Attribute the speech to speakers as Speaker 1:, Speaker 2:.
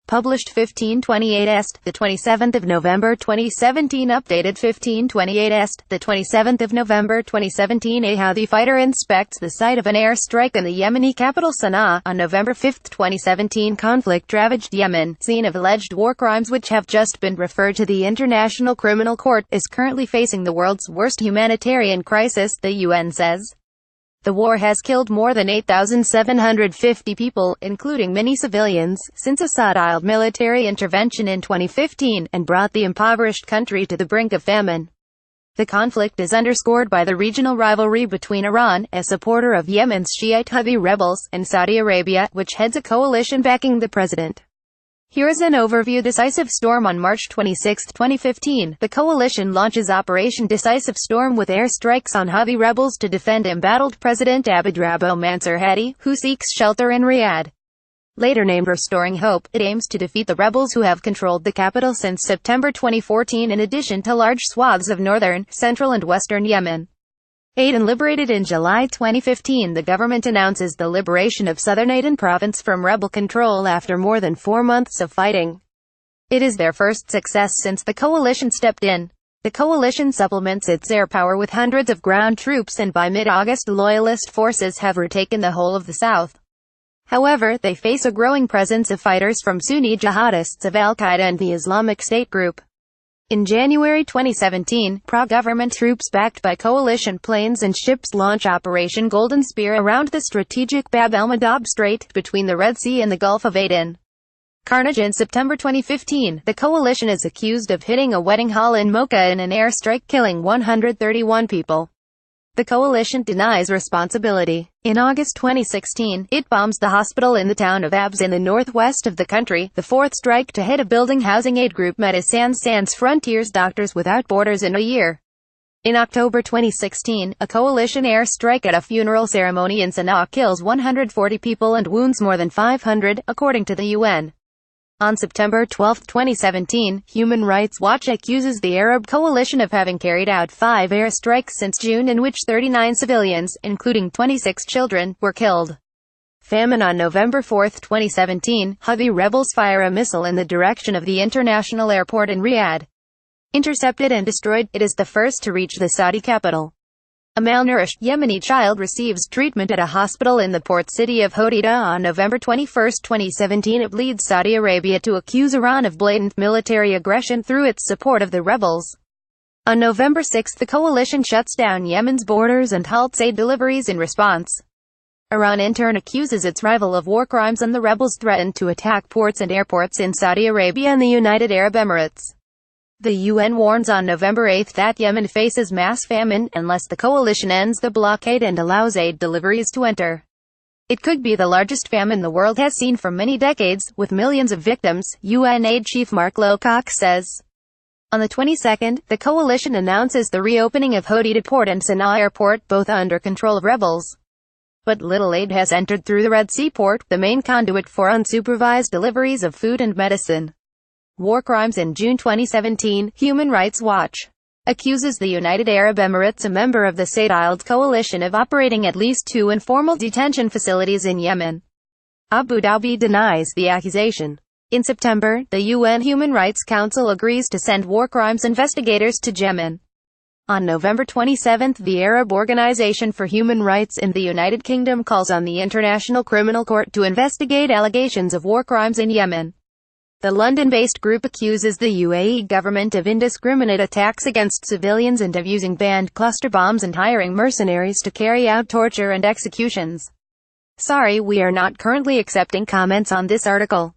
Speaker 1: Published 15/28 Est, the 27th of November 2017. Updated 15/28 Est, the 27th of November 2017. A Houthi fighter inspects the site of an airstrike in the Yemeni capital Sanaa on November 5, 2017. Conflict-ravaged Yemen, scene of alleged war crimes which have just been referred to the International Criminal Court, is currently facing the world's worst humanitarian crisis, the UN says. The war has killed more than 8,750 people, including many civilians, since a Saudiled military intervention in 2015, and brought the impoverished country to the brink of famine. The conflict is underscored by the regional rivalry between Iran, a supporter of Yemen's Shiite Houthi rebels, and Saudi Arabia, which heads a coalition backing the president. Here is an overview. Decisive Storm. On March 26, 2015, the coalition launches Operation Decisive Storm with airstrikes on Houthi rebels to defend embattled President Abdrabbuh Mansur Hadi, who seeks shelter in Riyadh. Later named Restoring Hope, it aims to defeat the rebels who have controlled the capital since September 2014 in addition to large swaths of northern, central and western Yemen. Aden liberated in July 2015. The government announces the liberation of southern Aden province from rebel control after more than 4 months of fighting. It is their first success since the coalition stepped in. The coalition supplements its air power with hundreds of ground troops, and by mid-August loyalist forces have retaken the whole of the south. However, they face a growing presence of fighters from Sunni jihadists of Al-Qaeda and the Islamic State group. In January 2017, pro-government troops backed by coalition planes and ships launch Operation Golden Spear around the strategic Bab el-Mandab Strait, between the Red Sea and the Gulf of Aden. Carnage. In September 2015, the coalition is accused of hitting a wedding hall in Mocha in an airstrike, killing 131 people. The coalition denies responsibility. In August 2016, it bombs the hospital in the town of Abs in the northwest of the country, the fourth strike to hit a building housing aid group Médecins Sans Frontières Doctors Without Borders in a year. In October 2016, a coalition airstrike at a funeral ceremony in Sanaa kills 140 people and wounds more than 500, according to the UN. On September 12, 2017, Human Rights Watch accuses the Arab coalition of having carried out 5 airstrikes since June in which 39 civilians, including 26 children, were killed. Famine. On November 4, 2017, Houthi rebels fire a missile in the direction of the international airport in Riyadh. Intercepted and destroyed, it is the first to reach the Saudi capital. A malnourished Yemeni child receives treatment at a hospital in the port city of Hodeida. On November 21, 2017, it leads Saudi Arabia to accuse Iran of blatant military aggression through its support of the rebels. On November 6, the coalition shuts down Yemen's borders and halts aid deliveries in response. Iran in turn accuses its rival of war crimes, and the rebels threaten to attack ports and airports in Saudi Arabia and the United Arab Emirates. The UN warns on November 8 that Yemen faces mass famine unless the coalition ends the blockade and allows aid deliveries to enter. It could be the largest famine the world has seen for many decades, with millions of victims, UN aid chief Mark Lowcock says. On the 22nd, the coalition announces the reopening of Hodeida port and Sanaa airport, both under control of rebels. But little aid has entered through the Red Sea port, the main conduit for unsupervised deliveries of food and medicine. War crimes. In June 2017, Human Rights Watch accuses the United Arab Emirates, a member of the Saudiled coalition, of operating at least 2 informal detention facilities in Yemen. Abu Dhabi denies the accusation. In September, the UN Human Rights Council agrees to send war crimes investigators to Yemen. On November 27, the Arab Organization for Human Rights in the United Kingdom calls on the International Criminal Court to investigate allegations of war crimes in Yemen. The London-based group accuses the UAE government of indiscriminate attacks against civilians and of using banned cluster bombs and hiring mercenaries to carry out torture and executions. Sorry, we are not currently accepting comments on this article.